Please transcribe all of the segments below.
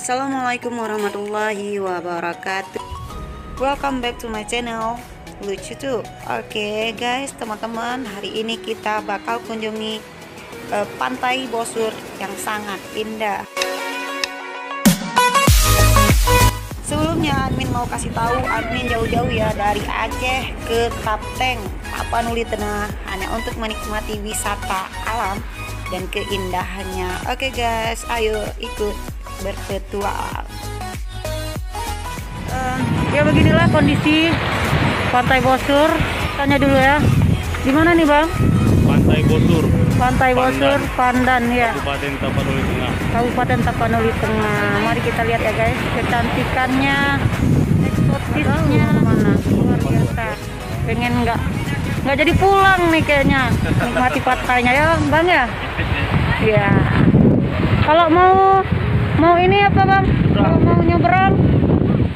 Assalamualaikum warahmatullahi wabarakatuh. Welcome back to my channel Lucu Tuh. Oke guys, teman-teman, hari ini kita bakal kunjungi Pantai Bosur yang sangat indah. Sebelumnya admin mau kasih tahu, admin jauh-jauh ya dari Aceh ke Tapteng, Tapanuli Tengah, hanya untuk menikmati wisata alam dan keindahannya. Oke guys, ayo ikut berpetualang. Ya beginilah kondisi Pantai Bosur. Tanya dulu ya, di mana nih bang? Pantai Bosur. Pantai Bosur, Pandan ya. Kabupaten Tapanuli Tengah. Kabupaten Tapanuli Tengah. Mari kita lihat ya guys, kecantikannya, eksotisnya, mana luar biasa. Pengen nggak jadi pulang nih kayaknya, nikmati pantainya ya bang ya. Ya. Kalau mau ini apa bang? Kalau mau nyebrang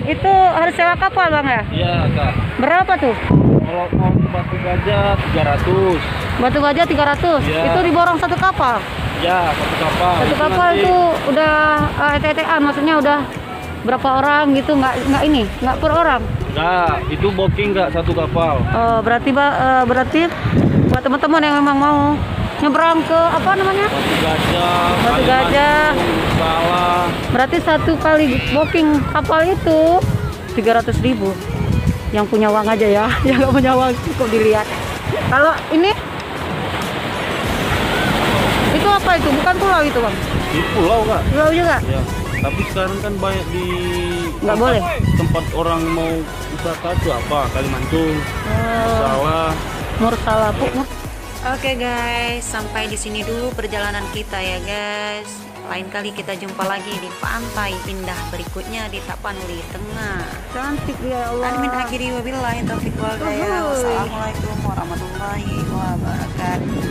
itu harus sewa kapal bang ya? Iya kak. Berapa tuh? Kalau mau ke Batu Gajah 300. Batu Gajah 300. Ya. Itu diborong satu kapal. Ya, satu kapal. Satu kapal nanti, itu udah ETT-an, maksudnya udah berapa orang gitu, nggak per orang. Enggak, itu booking nggak satu kapal. Berarti buat teman-teman yang memang mau nyebrang ke apa namanya? Batu Gajah. Batu Gajah. Salah. Berarti satu kali booking kapal itu 300.000. Yang punya uang aja ya, yang nggak punya uang cukup dilihat. Kalau ini itu apa itu? Bukan pulau itu bang? Di pulau kak. Pulau juga? Ya. Tapi sekarang kan banyak di Nggak boleh. tempat orang mau wisata itu apa? Kalimantan. Salah. Mursalah. Oke guys, sampai di sini dulu perjalanan kita ya guys. Lain kali kita jumpa lagi di pantai indah berikutnya di Tapanuli Tengah. Cantik ya Allah. Admin akhiri wabillahi taufiq wal hidayah. Wassalamualaikum warahmatullahi wabarakatuh.